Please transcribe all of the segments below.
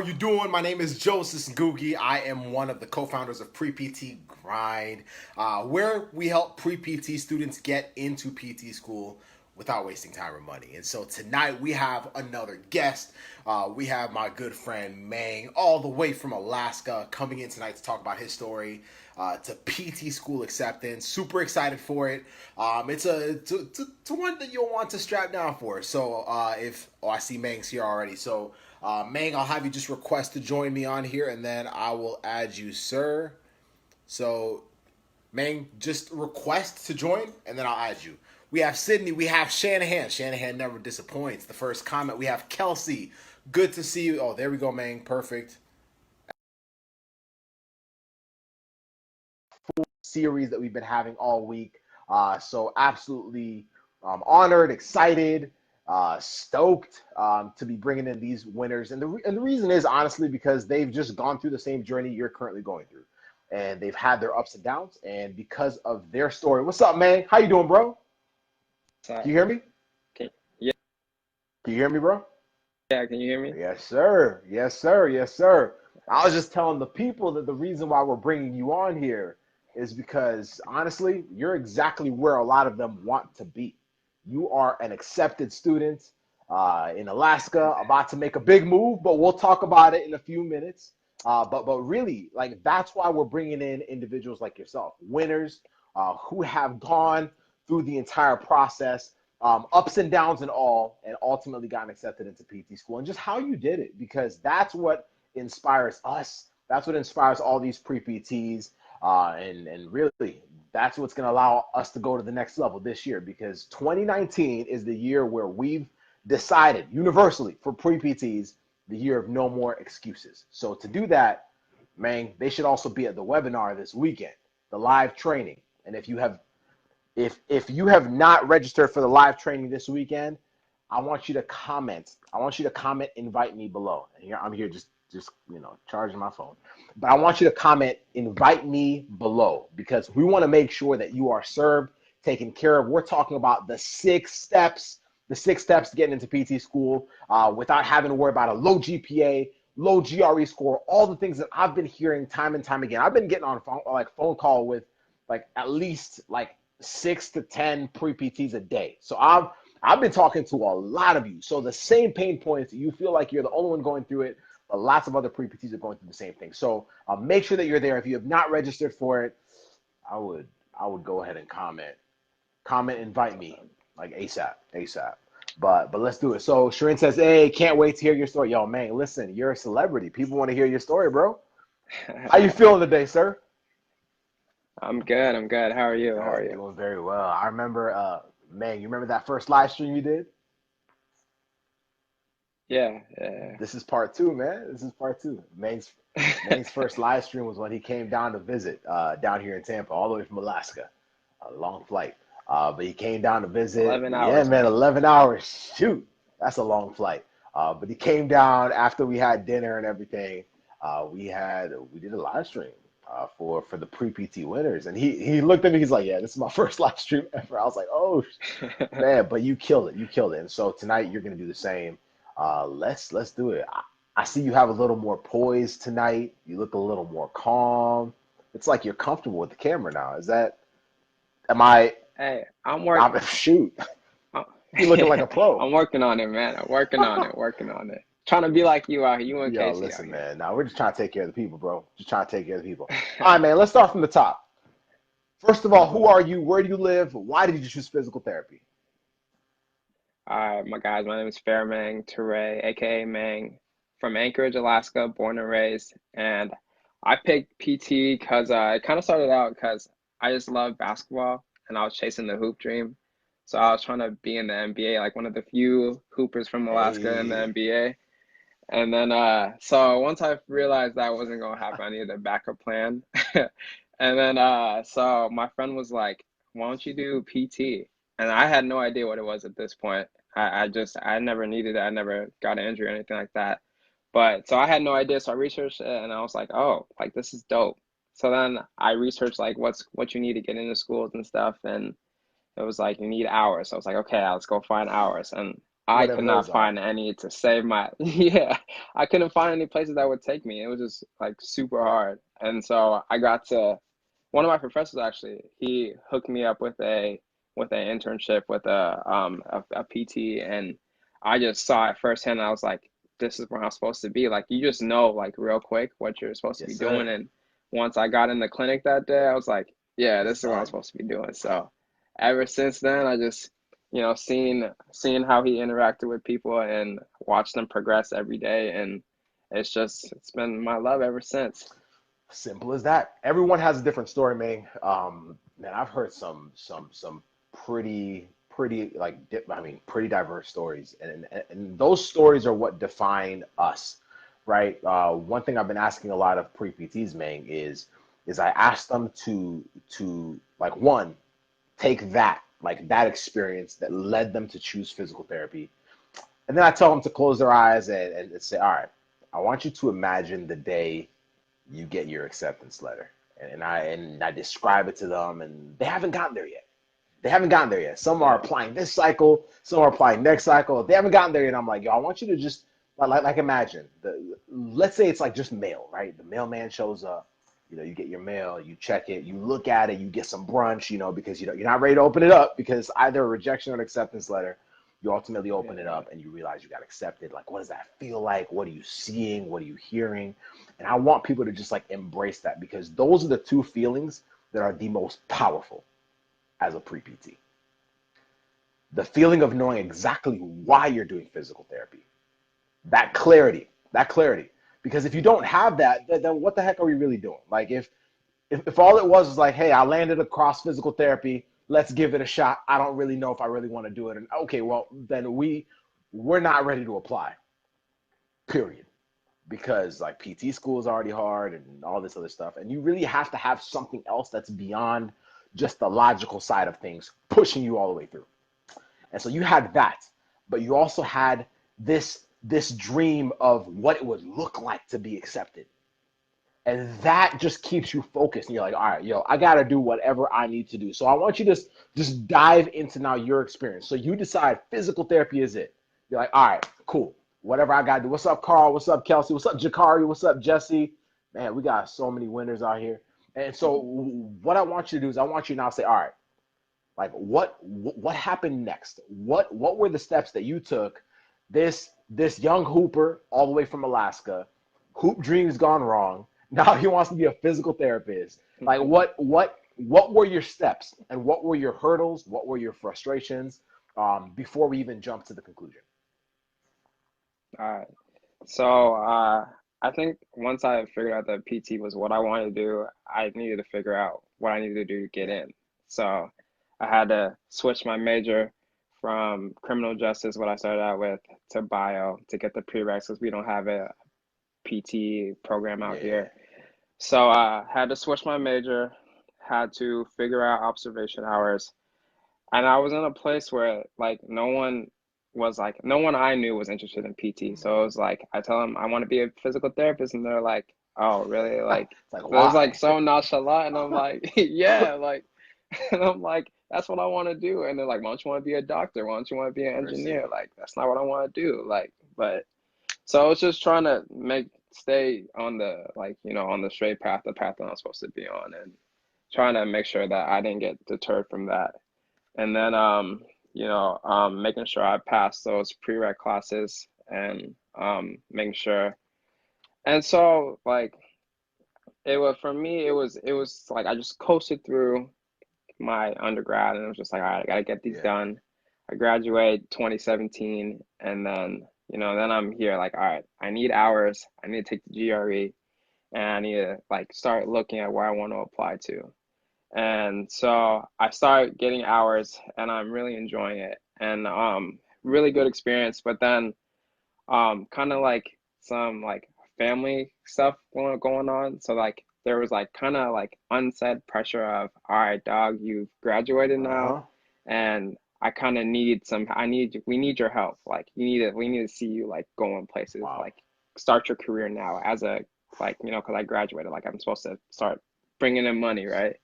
you doing? My name is Joses Googie. I am one of the co-founders of Pre-PT Grind, where we help pre-PT students get into PT school without wasting time or money. And so tonight we have another guest. We have my good friend Mang, all the way from Alaska, coming in tonight to talk about his story to PT school acceptance. Super excited for it. It's one that you'll want to strap down for. So I see Mang's here already. So Mang, I'll have you just request to join me on here, and then I will add you, sir. So Mang, just request to join, and then I'll add you. We have Sydney. We have Shanahan. Shanahan never disappoints. The first comment. We have Kelsey. Good to see you. Oh, there we go, Mang. Perfect. Series that we've been having all week. So absolutely honored, excited, stoked to be bringing in these winners. And the reason is honestly because they've just gone through the same journey you're currently going through. And they've had their ups and downs. And because of their story. What's up, man? How you doing, bro? Sorry. Can you hear me? Yeah, Can you hear me, bro? yeah, can you hear me? Yes, sir. Yes, sir. Yes, sir. I was just telling the people that the reason why we're bringing you on here is because honestly, you're exactly where a lot of them want to be. You are an accepted student in Alaska, about to make a big move, but we'll talk about it in a few minutes. But really, like that's why we're bringing in individuals like yourself, winners who have gone through the entire process, ups and downs and all, and ultimately gotten accepted into PT school, and just how you did it, because that's what inspires us. That's what inspires all these pre-PTs, and really, that's what's going to allow us to go to the next level this year, because 2019 is the year where we've decided universally for pre-PTs the year of no more excuses. So to do that, man, they should also be at the webinar this weekend, the live training. And if you have not registered for the live training this weekend, I want you to comment. I want you to comment, invite me below. And here I'm here just charging my phone. But I want you to comment, invite me below, because we want to make sure that you are served, taken care of. We're talking about the 6 steps to getting into PT school without having to worry about a low GPA, low GRE score, all the things that I've been hearing time and time again. I've been getting on phone call with at least 6 to 10 pre-PTs a day. So I've been talking to a lot of you. So the same pain points, you feel like you're the only one going through it, but lots of other pre-PTs are going through the same thing. So make sure that you're there. If you have not registered for it, I would go ahead and comment, invite me ASAP. But let's do it. So Shirin says, hey, can't wait to hear your story. Yo, man, listen, you're a celebrity. People want to hear your story, bro. How you feeling today, sir? I'm good. I'm good. How are you? How Oh, are you? doing very well. I remember, man, you remember that first live stream you did? Yeah, yeah. This is part two, man. This is part two. Main's first live stream was when he came down to visit down here in Tampa, all the way from Alaska. A long flight. But he came down to visit. 11 Yeah, hours, man, man. 11 hours. Shoot, that's a long flight. But he came down after we had dinner and everything. We did a live stream for the pre-PT winners, and he looked at me. He's like, "Yeah, this is my first live stream ever." I was like, "Oh, man!" But you killed it. You killed it. And so tonight you're gonna do the same. Let's do it. I see you have a little more poise tonight. You look a little more calm. It's like you're comfortable with the camera now. Am I? Hey, Shoot, I'm you're looking like a pro. I'm working on it, man. I'm working on it, working on it. Trying to be like you out here, you and Yo, Casey out listen, here. man. Now we're just trying to take care of the people, bro. Just trying to take care of the people. All right, man. Let's start from the top. First of all, who are you? Where do you live? Why did you choose physical therapy? All right, my guys, my name is Farimang Touray, aka Mang, from Anchorage, Alaska, born and raised. And I picked PT because it kind of started out because I just love basketball and I was chasing the hoop dream. So I was trying to be in the NBA, like one of the few hoopers from Alaska in the Hey, NBA. And then, so once I realized that wasn't gonna happen, I needed a backup plan. And then, so my friend was like, "Why don't you do PT?" And I had no idea what it was at this point. I never needed it. I never got an injury or anything like that. But so I had no idea. So I researched it, and I was like, "Oh, like this is dope." So then I researched like what you need to get into schools and stuff, and it was like you need hours. So I was like, "Okay, let's go find hours." And I could whatever those not are. find any to save my, yeah, I couldn't find any places that would take me. It was just like super hard. And so I got to, one of my professors actually, he hooked me up with an internship with a PT, and I just saw it firsthand. And I was like, this is where I'm supposed to be. Like you just know like real quick what you're supposed to Yes, be doing. sir. And once I got in the clinic that day, I was like, yeah, It's this is what I'm done. supposed to be doing. So ever since then, I just, seeing how he interacted with people and watched them progress every day, and it's been my love ever since. Simple as that. Everyone has a different story, man. Man, I've heard some pretty like I mean pretty diverse stories, and those stories are what define us, right? One thing I've been asking a lot of pre PTs, man, is I ask them to like one take that experience that led them to choose physical therapy, and then I tell them to close their eyes and say, all right, I want you to imagine the day you get your acceptance letter. And I describe it to them, and they haven't gotten there yet. They haven't gotten there yet. Some are Yeah. applying this cycle, some are applying next cycle. They haven't gotten there yet. I'm like, yo, I want you to just like imagine let's say it's like just mail, right? The mailman shows up, you get your mail, you check it, you look at it, you get some brunch, because you're not ready to open it up because either a rejection or an acceptance letter. You ultimately open it Yeah. up and you realize you got accepted. Like, what does that feel like? What are you seeing? What are you hearing? And I want people to just like embrace that, because those are the two feelings that are the most powerful as a pre PT. The feeling of knowing exactly why you're doing physical therapy, that clarity. Because if you don't have that, then what the heck are we really doing? Like if all it was like, hey, I landed across physical therapy, let's give it a shot. I don't really know if I really want to do it. And okay, well then we're not ready to apply. Period. Because like PT school is already hard and all this other stuff. And you really have to have something else that's beyond just the logical side of things pushing you all the way through. And so you had that, but you also had this dream of what it would look like to be accepted. And that just keeps you focused. And you're like, all right, yo, I got to do whatever I need to do. So I want you to just dive into now your experience. So you decide physical therapy is it. You're like, all right, cool. Whatever I got to do. What's up, Carl? What's up, Kelsey? What's up, Jakari? What's up, Jesse? Man, we got so many winners out here. And so what I want you to do is I want you to now say, all right, like what happened next? What were the steps that you took? This young hooper all the way from Alaska, hoop dreams gone wrong. Now he wants to be a physical therapist. Like what were your steps and what were your hurdles? What were your frustrations before we even jump to the conclusion? All right. So I think once I figured out that PT was what I wanted to do, I needed to figure out what I needed to do to get in. So I had to switch my major from criminal justice, what I started out with, to bio to get the prereqs because we don't have a PT program out Yeah. here. So I had to switch my major, had to figure out observation hours, and I was in a place where like no one I knew was interested in PT. So it was like I tell them I want to be a physical therapist, and they're like, "Oh, really?" Like It's like it was like why? so nonchalant, and I'm like, "Yeah," like, and I'm like, "That's what I want to do." And they're like, "Why don't you want to be a doctor? Why don't you want to be an Mercy. engineer?" Like that's not what I want to do. Like, but so I was just trying to stay on the on the straight path, the path that I'm supposed to be on, and trying to make sure that I didn't get deterred from that. And then making sure I passed those prereq classes and making sure. And so like it was for me, it was like I just coasted through my undergrad and it was just like, all right, I gotta get these Yeah. done. I graduate 2017 and then then I'm here like, all right, I need hours, I need to take the GRE and I need to like start looking at where I want to apply to. And so I started getting hours and I'm really enjoying it and really good experience. But then kind of like some like family stuff going on. So like there was like kind of like unsaid pressure of, all right, dog, you've graduated now Uh-huh. and I kind of need we need your help. Like we need to see you like going places, Wow. like start your career now as a like, because I graduated, like I'm supposed to start bringing in money, right?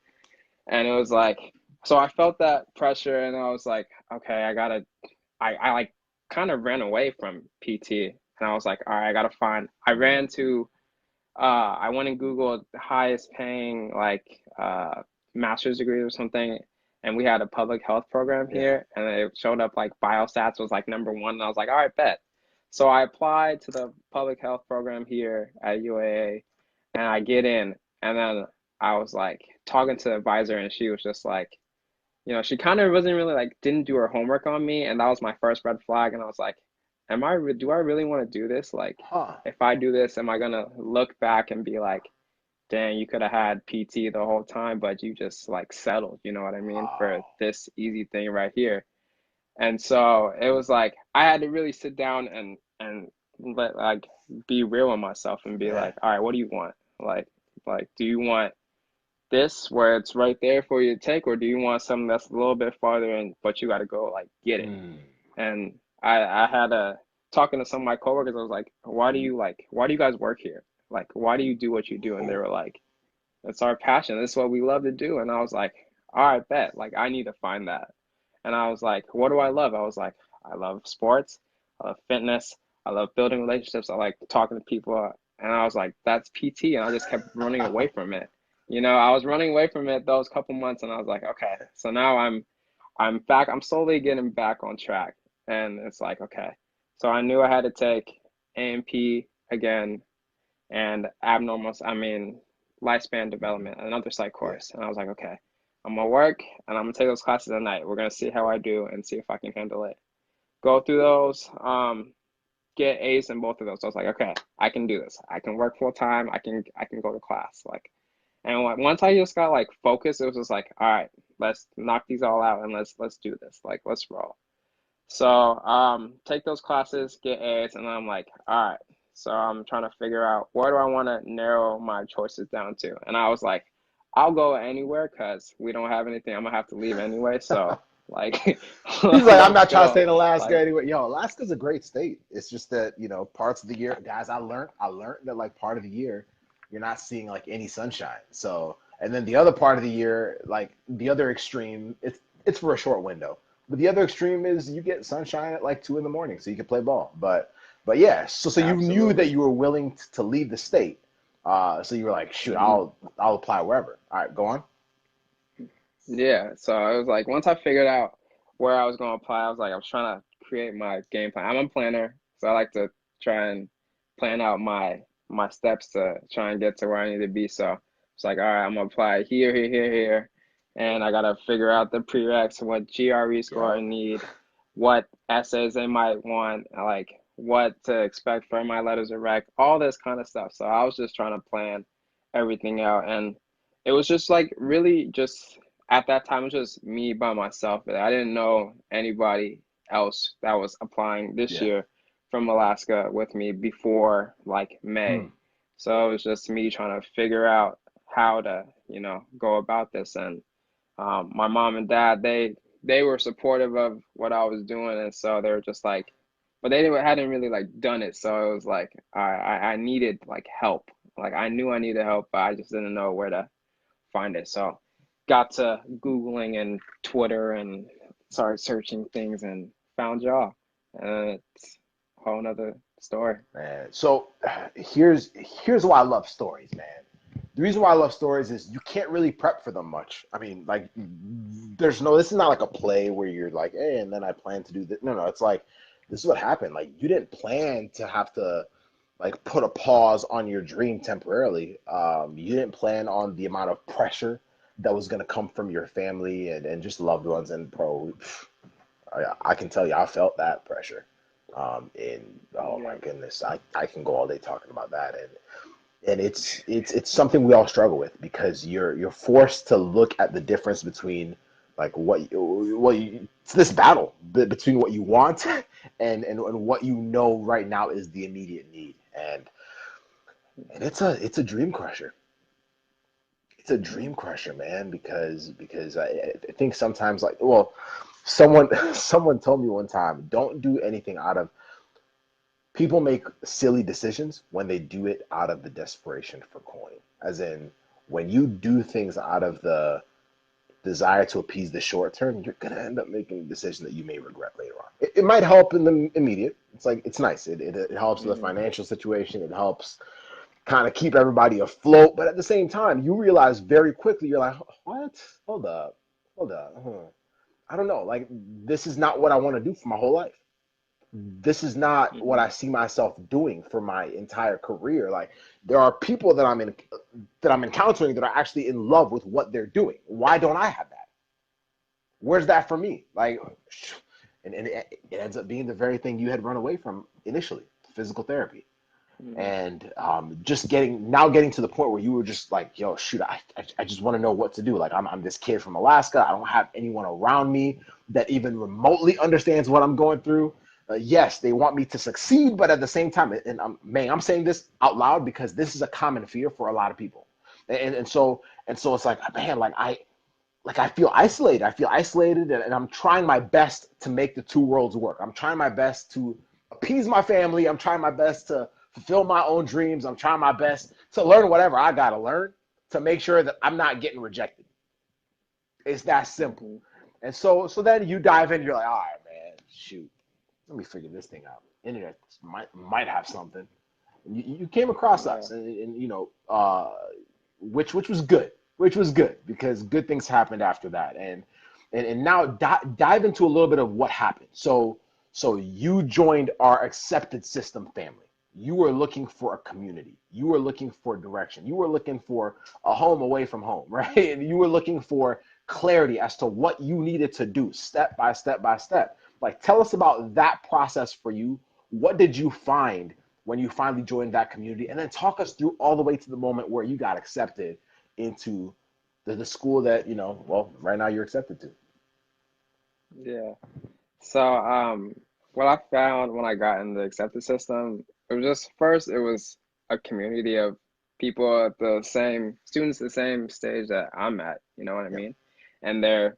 And it was like, so I felt that pressure and I was like, okay, I like kind of ran away from PT, and I was like, all right, I gotta find. I went and Googled the highest paying like master's degree or something, and we had a public health program Yeah. here, and it showed up like biostats was like #1, and I was like, all right, bet. So I applied to the public health program here at UAA, and I get in, and then I was like talking to the advisor, and she was just like, she kind of wasn't really like didn't do her homework on me, and that was my first red flag, and I was like, do I really want to do this? Like, Huh. if I do this, am I gonna look back and be like, dang, you could have had PT the whole time, but you just like settled, you know what I mean, for Wow. this easy thing right here. And so it was like I had to really sit down and let like be real with myself and be Yeah. like, all right, what do you want? Like do you want this where it's right there for you to take, or do you want something that's a little bit farther and but you got to go like get it? Mm. And I had a talking to some of my coworkers. I was like, why do you guys work here? Like, why do you do what you do? And they were like, it's our passion. This is what we love to do. And I was like, all right, bet. Like, I need to find that. And I was like, what do I love? I was like, I love sports. I love fitness. I love building relationships. I like talking to people. And I was like, that's PT. And I just kept running away from it. I was running away from it those couple months, and I was like, okay, so now I'm back. I'm slowly getting back on track, and it's like, okay. So I knew I had to take AMP again and lifespan development, another psych Yeah. course. And I was like, okay, I'm gonna work and I'm gonna take those classes at night. We're gonna see how I do and see if I can handle it. Go through those, get A's in both of those. So I was like, okay, I can do this. I can work full time. I can go to class. Like, and once I just got like focused, it was just like, all right, let's knock these all out and let's do this. Like, let's roll. So take those classes, get A's, and I'm like, all right. So I'm trying to figure out where do I want to narrow my choices down to. And I was like, I'll go anywhere because we don't have anything. I'm gonna have to leave anyway. So like, He's like, I'm let's not trying to stay go. in Alaska Like, anyway. Yo, Alaska's a great state. It's just that, parts of the year, guys, I learned that like part of the year, you're not seeing like any sunshine. So, and then the other part of the year, like the other extreme, it's for a short window. But the other extreme is you get sunshine at like 2 in the morning, so you can play ball. But yeah, so you knew that absolutely. you were willing to leave the state. So you were like, shoot, Hmm. I'll apply wherever. All right, go on. Yeah. So it was like once I figured out where I was gonna apply, I was trying to create my game plan. I'm a planner, so I like to try and plan out my steps to try and get to where I need to be. So it's like, all right, I'm gonna apply here, here, here, here, and I gotta figure out the prereqs, what GRE score I Yep. need, what essays they might want, like what to expect for my letters of rec, all this kind of stuff. So I was just trying to plan everything out, and it was just like really just at that time, it was just me by myself. I didn't know anybody else that was applying this Yeah. year from Alaska with me before like Hmm. May. So it was just me trying to figure out how to, go about this. And my mom and dad, they were supportive of what I was doing, and so they were just like, but hadn't really like done it. So it was like I needed like help. Like I knew I needed help, but I just didn't know where to find it. So got to Googling and Twitter and started searching things and found y'all. And it's a whole nother story. Man. So here's why I love stories, man. The reason why I love stories is you can't really prep for them much. I mean, like, this is not like a play where you're like, hey, and then I plan to do this. No, it's like, this is what happened. Like, you didn't plan to have to, like, put a pause on your dream temporarily. You didn't plan on the amount of pressure that was going to come from your family and just loved ones. And, bro, I can tell you, I felt that pressure. And oh my Yeah. goodness, I can go all day talking about that. And it's something we all struggle with because you're forced to look at the difference between like it's this battle between what you want and what you know right now is the immediate need, and it's a dream crusher. It's a Mhm. dream crusher, man, because I think sometimes, like, well, someone someone told me one time, don't do anything out of people make silly decisions when they do it out of the desperation for coin. As in, when you do things out of the desire to appease the short term, you're gonna end up making a decision that you may regret later on. It might help in the immediate. It's like it's nice. It helps with the Mm-hmm. financial situation. It helps kind of keep everybody afloat. But at the same time, you realize very quickly, you're like, what? Hold up. Huh. I don't know. Like this is not what I want to do for my whole life. This is not what Mm-hmm. I see myself doing for my entire career. Like there are people that I'm encountering that are actually in love with what they're doing. Why don't I have that? Where's that for me? Like, and it ends up being the very thing you had run away from initially, physical therapy. Mm-hmm. And just getting to the point where you were just like, yo, shoot, I just want to know what to do. Like I'm this kid from Alaska. I don't have anyone around me that even remotely understands what I'm going through. Yes, they want me to succeed, but at the same time, and I'm saying this out loud because this is a common fear for a lot of people. And so it's like, man, I feel isolated. I feel isolated, and I'm trying my best to make the two worlds work. I'm trying my best to appease my family. I'm trying my best to fulfill my own dreams. I'm trying my best to learn whatever I gotta learn to make sure that I'm not getting rejected. It's that simple. Mm-hmm. And so then you dive in. You're like, all right, man, shoot, let me figure this thing out. Internet might have something. And you came across Yeah. us, and which was good, because good things happened after that. And now dive into a little bit of what happened. So you joined our accepted system family. You were looking for a community. You were looking for direction. You were looking for a home away from home, right? And you were looking for clarity as to what you needed to do step by step by step. Like, tell us about that process for you. What did you find when you finally joined that community? And then talk us through all the way to the moment where you got accepted into the school that, well, right now you're accepted to. Yeah. So, what I found when I got in the acceptance system, it was just first, it was a community of people at the same students, the same stage that I'm at, you know what I Yep. mean? And they're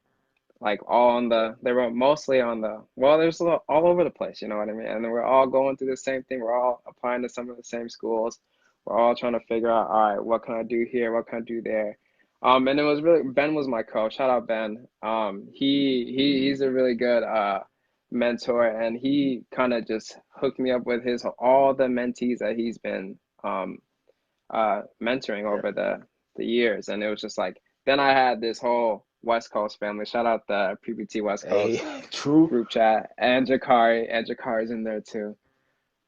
like all on they were mostly on well, there's all over the place, you know what I mean? And then we're all going through the same thing. We're all applying to some of the same schools. We're all trying to figure out, all right, what can I do here? What can I do there? And it was really, Ben was my coach. Shout out Ben. He's a really good mentor, and he kind of just hooked me up with his all the mentees that he's been mentoring Yep. over the years. And it was just like, then I had this whole West Coast family. Shout out the PPT West Hey, Coast true. group chat, and Jakari's in there too.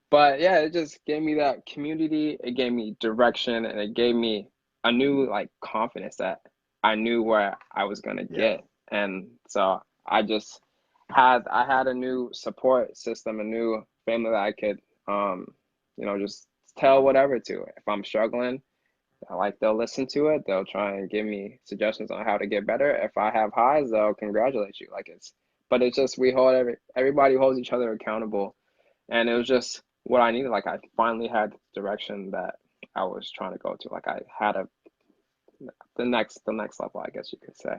But yeah, it just gave me that community. It gave me direction, and it gave me a new like confidence that I knew where I was gonna Yeah. get. And so I had a new support system, a new family that I could just tell whatever to. If I'm struggling, like they'll listen to it, they'll try and give me suggestions on how to get better. If I have highs, they'll congratulate you. But it's just we hold everybody holds each other accountable, and it was just what I needed. Like I finally had the direction that I was trying to go to. Like I had the next level, I guess you could say.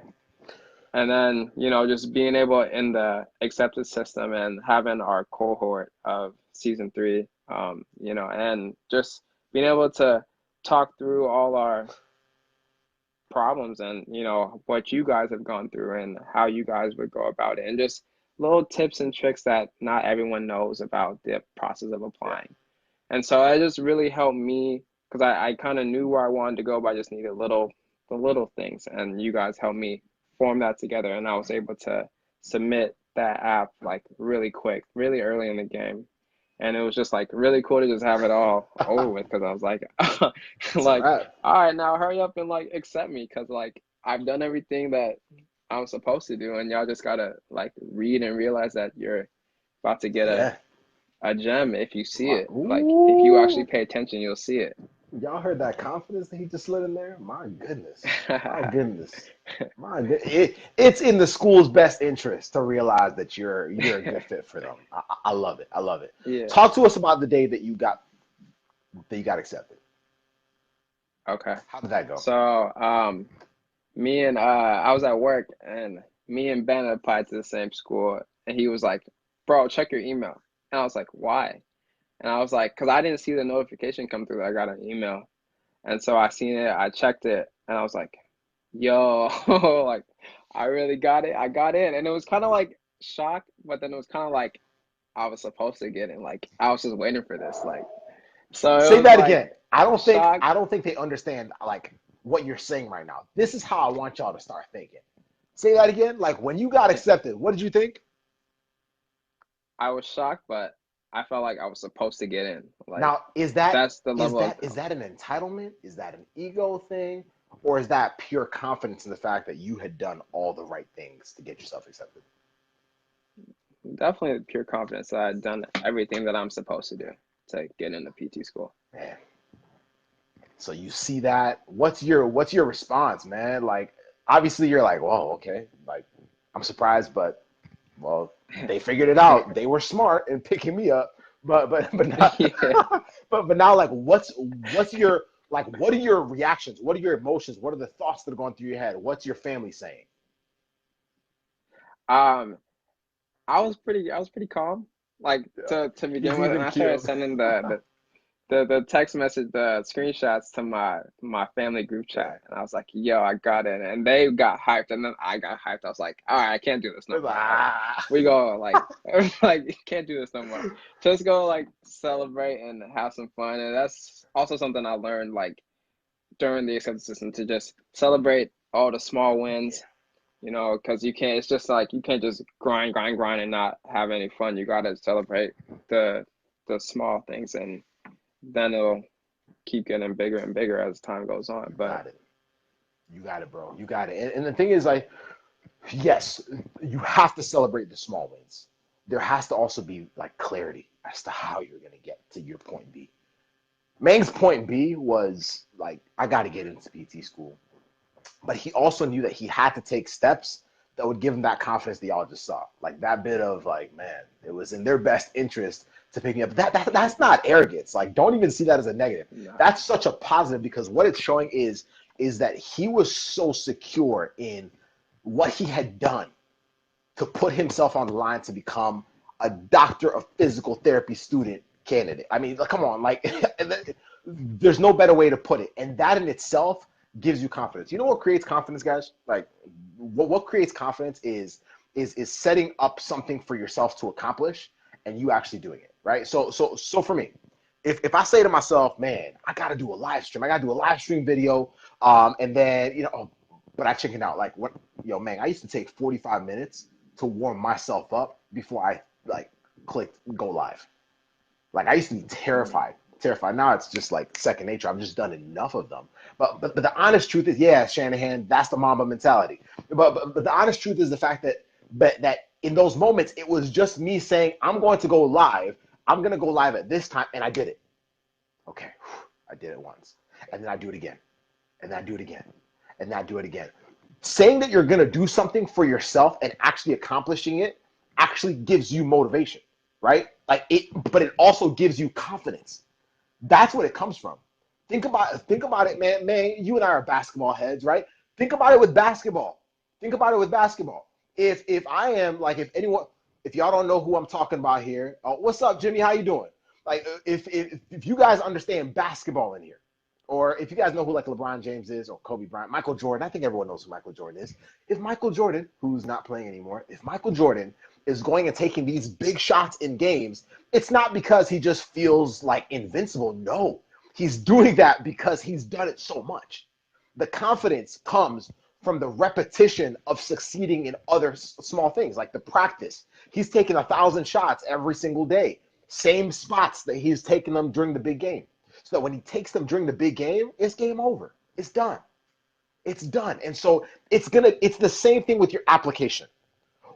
And then, just being able in the acceptance system and having our cohort of season three, and just being able to talk through all our problems and, what you guys have gone through and how you guys would go about it, and just little tips and tricks that not everyone knows about the process of Yeah. applying. And so it just really helped me because I kind of knew where I wanted to go, but I just needed the little things. And you guys helped me form that together. And I was able to submit that app like really quick, really early in the game. And it was just like really cool to just have it all over with because I was like, It's all like, right. all right, now hurry up and like accept me because like I've done everything that I'm supposed to do. And y'all just gotta like read and realize that you're about to get Yeah. a gem if you see it. Like if you actually Ooh. pay attention, you'll see it. Y'all heard that confidence that he just slid in there? My goodness. My goodness. My good. It's in the school's best interest to realize that you're a good fit for them. I love it. I love it. Yeah. Talk to us about the day that you got accepted. Okay. How did that go? So, me and I was at work and me and Ben applied to the same school and he was like, "Bro, check your email." And I was like, "Why?" And I was like, "Cause I didn't see the notification come through that I got an email." And so I seen it, I checked it, and I was like, "Yo," like I really got it. I got in, and it was kind of like shock, but then it was kind of like I was supposed to get in. Like I was just waiting for this. Like so Say it was that like again. I don't think shock. I don't think they understand like what you're saying right now. This is how I want y'all to start thinking. Say that again. Like when you got accepted, what did you think? I was shocked, but I felt like I was supposed to get in. Like Now, is that that's the is level of that is that an entitlement? Is that an ego thing? Or is that pure confidence in the fact that you had done all the right things to get yourself accepted? definitely pure confidence that I'd done everything that I'm supposed to do to get into PT school. Man. So you see that. What's your response, man? Like obviously you're like, whoa, okay. Like I'm surprised, but well, they figured it out. They were smart in picking me up. But not Yeah. but now like what's your like what are your reactions? What are your emotions? What are the thoughts that are going through your head? What's your family saying? Um, I was pretty calm, like Yeah. to begin He's with, and even I started keeled. sending the text message, the screenshots to my family group Yeah. chat, and I was like, "Yo, I got it," and they got hyped, and then I got hyped. I was like, "All right, I can't do this no It's like, more. Like, ah. we go like can't do this no more. Just go like celebrate and have some fun." And that's also something I learned like during the acceptance system to just celebrate all the small Yeah. wins. Because you can't. It's just like you can't just grind, and not have any fun. You gotta celebrate the the small things, and then it'll keep getting bigger and bigger as time goes on. You But got it. You got it, bro. You got it. And the thing is, like, yes, you have to celebrate the small wins. There has to also be like clarity as to how you're gonna get to your point B. Mang's point B was like, I got to get into PT school, but he also knew that he had to take steps that would give him that confidence that y'all just saw. Like that bit of like, man, it was in their best interest to pick me up. That's not arrogance. Like, don't even see that as a negative. nah, That's such a positive because what it's showing is that he was so secure in what he had done to put himself on the line to become a doctor of physical therapy student candidate. I mean, come on, like there's no better way to put it. And that in itself gives you confidence. You know what creates confidence, guys? Like what creates confidence is setting up something for yourself to accomplish and you actually doing it, right? So for me, if I say to myself, man, I gotta do a live stream, I gotta do a live stream video, and then but I chicken out. Like what, man, I used to take 45 minutes to warm myself up before I like clicked go live. Like I used to be terrified. Now it's just like second nature. I've just done enough of them. But the honest truth is, yeah, Shanahan, that's the Mamba mentality. But the honest truth is the fact that in those moments it was just me saying I'm going to go live. I'm going to go live at this time, and I did it. Okay, I did it once, and then I do it again, and then I do it again, and then I do it again. Saying that you're going to do something for yourself and actually accomplishing it actually gives you motivation, right? Like but it also gives you confidence. That's what it comes from. Think about it, man. Man, you and I are basketball heads, right? Think about it with basketball. Think about it with basketball. If I am like if y'all don't know who I'm talking about here, what's up, Jimmy? How you doing? Like if you guys understand basketball in here, or if you guys know who like LeBron James is or Kobe Bryant, Michael Jordan, I think everyone knows who Michael Jordan is. If Michael Jordan, who's not playing anymore, if Michael Jordan is going and taking these big shots in games, it's not because he just feels like invincible. No, he's doing that because he's done it so much. The confidence comes from the repetition of succeeding in other small things, like the practice. He's taking 1,000 shots every single day, same spots that he's taking them during the big game. So that when he takes them during the big game, it's game over. It's done. It's done. And so it's the same thing with your application.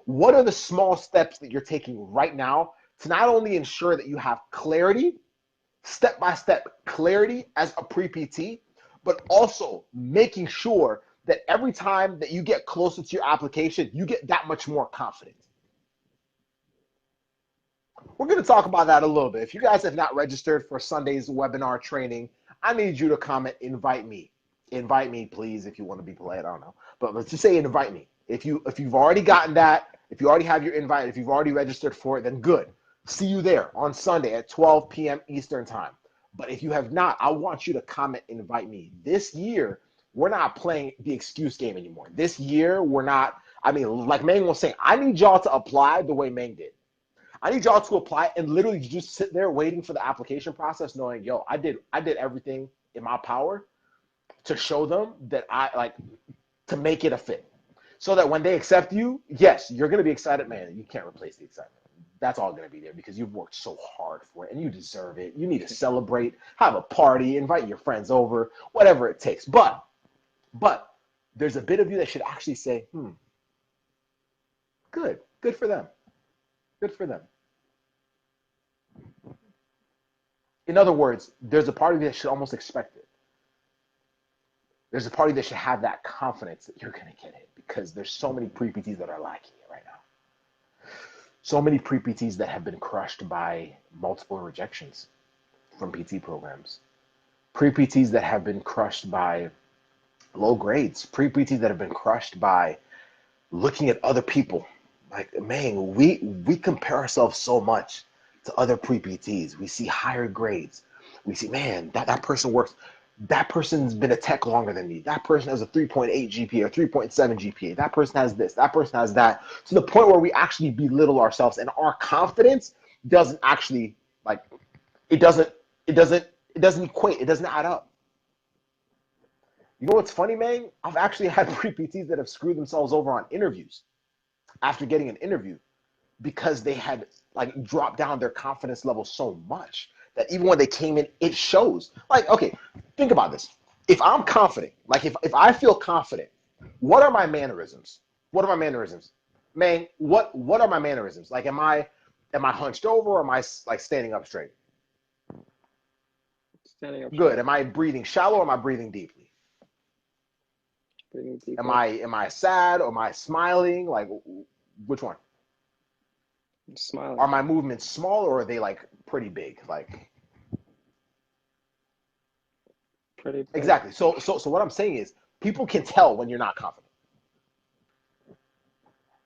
What are the small steps that you're taking right now to not only ensure that you have clarity, step-by-step clarity as a pre-PT, but also making sure that every time that you get closer to your application, you get that much more confident. We're going to talk about that a little bit. If you guys have not registered for Sunday's webinar training, I need you to comment, invite me. Invite me, please, if you want to be polite. I don't know. But let's just say invite me. If you've already gotten that, if you already have your invite, if you've already registered for it, then good. See you there on Sunday at 12 p.m. Eastern time. But if you have not, I want you to comment, invite me. This year, we're not playing the excuse game anymore. This year, we're not. I mean, like Mang was saying, I need y'all to apply the way Mang did. I need y'all to apply and literally just sit there waiting for the application process, knowing, yo, I did everything in my power to show them that to make it a fit. So that when they accept you, yes, you're gonna be excited, man. You can't replace the excitement. That's all gonna be there because you've worked so hard for it and you deserve it. You need to celebrate, have a party, invite your friends over, whatever it takes. But there's a bit of you that should actually say, good for them. Good for them. In other words, there's a part of you that should almost expect it. There's a part of you that should have that confidence that you're going to get it because there's so many pre-PTs that are lacking it right now. So many pre-PTs that have been crushed by multiple rejections from PT programs. Pre-PTs that have been crushed by low grades. Pre-PTs that have been crushed by looking at other people. Like, man, we compare ourselves so much to other pre-PTs. We see higher grades. We see, man, that person works. That person's been a tech longer than me. That person has a 3.8 GPA or 3.7 GPA. That person has this. That person has that. To the point where we actually belittle ourselves and our confidence doesn't actually, like, it doesn't equate. It doesn't add up. You know what's funny, man? I've actually had pre-PTs that have screwed themselves over on interviews after getting an interview because they had like dropped down their confidence level so much that even when they came in, it shows. Like, okay, think about this. If I'm confident, like if I feel confident, what are my mannerisms? What are my mannerisms? Man, what are my mannerisms? Like, am I hunched over or am I like standing up straight? Standing up Good. straight. Am I breathing shallow or am I breathing deeply? Breathing deeply. Am I sad or am I smiling? Like, which one? I'm smiling. Are my movements small or are they like pretty big? Like, pretty big. Exactly. So what I'm saying is people can tell when you're not confident.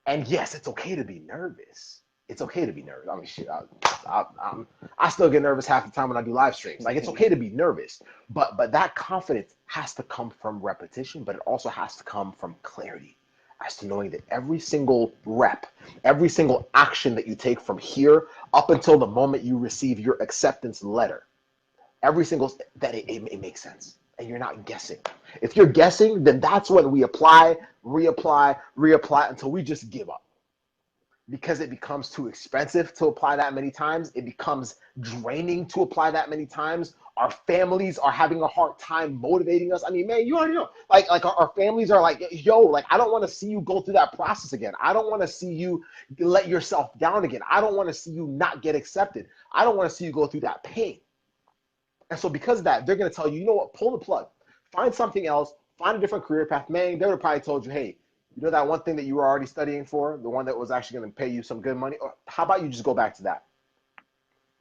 And yes, it's okay to be nervous. It's okay to be nervous. I mean, shit, I still get nervous half the time when I do live streams. Like, it's okay to be nervous, but that confidence has to come from repetition, but it also has to come from clarity as to knowing that every single rep, every single action that you take from here up until the moment you receive your acceptance letter, every single that it makes sense. And you're not guessing. If you're guessing, then that's when we apply, reapply until we just give up. Because it becomes too expensive to apply that many times. It becomes draining to apply that many times. Our families are having a hard time motivating us. I mean, man, you already know. Like our families are like, yo, like, I don't want to see you go through that process again. I don't want to see you let yourself down again. I don't want to see you not get accepted. I don't want to see you go through that pain. And so because of that, they're going to tell you, you know what, pull the plug. Find something else. Find a different career path. Man, they would have probably told you, hey, you know that one thing that you were already studying for, the one that was actually going to pay you some good money? Or how about you just go back to that?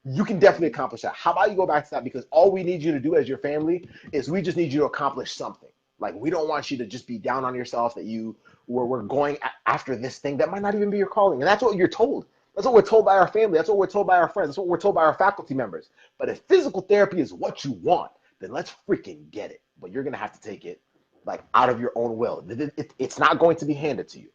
You can definitely accomplish that. How about you go back to that? Because all we need you to do as your family is we just need you to accomplish something. Like, we don't want you to just be down on yourself that we're going after this thing that might not even be your calling. And that's what you're told. That's what we're told by our family. That's what we're told by our friends. That's what we're told by our faculty members. But if physical therapy is what you want, then let's freaking get it. But you're going to have to take it like out of your own will. It's not going to be handed to you.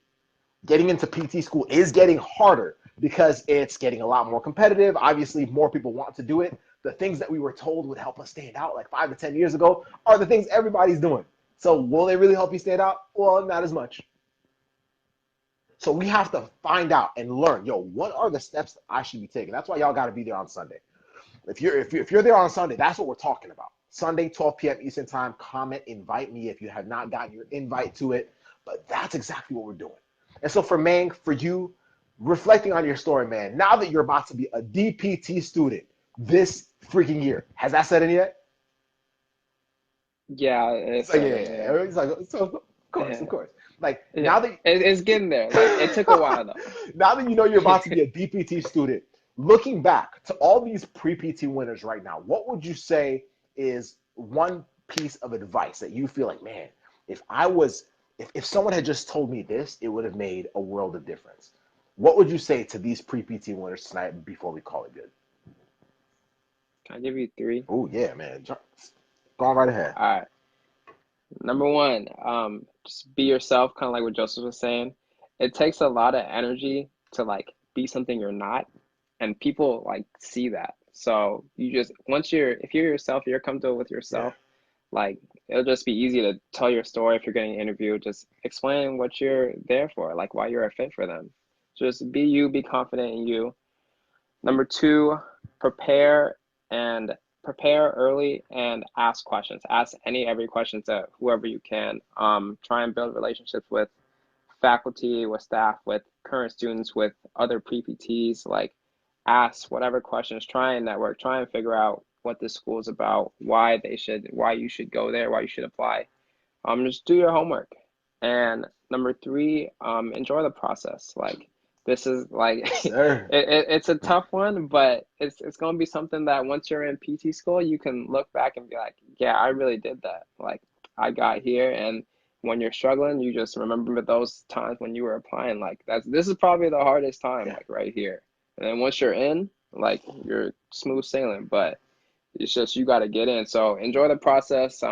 Getting into PT school is getting harder because it's getting a lot more competitive. Obviously, more people want to do it. The things that we were told would help us stand out like 5 to 10 years ago are the things everybody's doing. So will they really help you stand out? Well, not as much. So we have to find out and learn, yo, what are the steps that I should be taking? That's why y'all got to be there on Sunday. If you're there on Sunday, that's what we're talking about. Sunday, 12 p.m. Eastern time, comment, invite me if you have not gotten your invite to it. But that's exactly what we're doing. And so for Mang, for you, reflecting on your story, man, now that you're about to be a DPT student this freaking year, has that set in yet? Yeah, it's like, yeah. It's like, so, of course. Like, now that it's getting there. Like, it took a while though. Now that you know you're about to be a DPT student, looking back to all these pre-PT winners right now, what would you say is one piece of advice that you feel like, man, if someone had just told me this, it would have made a world of difference? What would you say to these pre-PT winners tonight before we call it good? Can I give you 3? Oh, yeah, man. Go on right ahead. All right. Number one, just be yourself, kind of like what Joseph was saying. It takes a lot of energy to like be something you're not, and people like see that. So you just once you're if you're yourself, you're comfortable with Yeah. yourself, like it'll just be easy to tell your story if you're getting interviewed. Just explain what you're there for, like why you're a fit for them. Just be you, be confident in you. Number two, prepare and prepare early and ask questions. Ask every question to whoever you can. Try and build relationships with faculty, with staff, with current students, with other pre-PTs. Like ask whatever questions. Try and network. Try and figure out what this school is about, why you should go there, why you should apply. Just do your homework. And number three, enjoy the process. Like this is like Yes, sir. it's a tough one, but it's gonna be something that once you're in PT school, you can look back and be like, yeah, I really did that. Like I got here, and when you're struggling, you just remember those times when you were applying. Like this is probably the hardest time, Yeah. like right here. And then once you're in, like you're smooth sailing. But it's just you got to get in. So enjoy the process,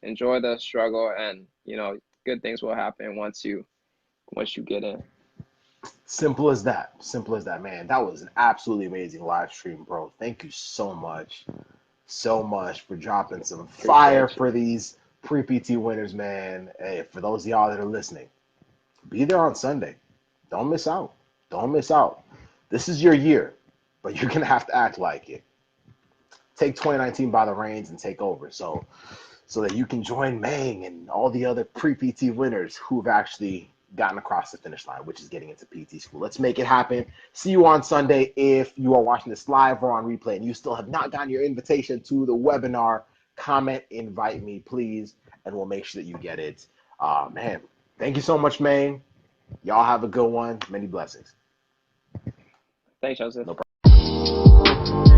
enjoy the struggle, and good things will happen once you get in. Simple as that. Simple as that, man. That was an absolutely amazing live stream, bro. Thank you so much for dropping some fire Appreciate for you. these pre-PT winners, man. Hey, for those of y'all that are listening, be there on Sunday. Don't miss out. Don't miss out. This is your year, but you're gonna have to act like it. Take 2019 by the reins and take over. So that you can join Mang and all the other pre-PT winners who've actually gotten across the finish line, which is getting into PT school. Let's make it happen. See you on Sunday. If you are watching this live or on replay and you still have not gotten your invitation to the webinar, comment, invite me, please, and we'll make sure that you get it. Man, thank you so much, Mang. Y'all have a good one. Many blessings. Thanks, Joseph. No problem.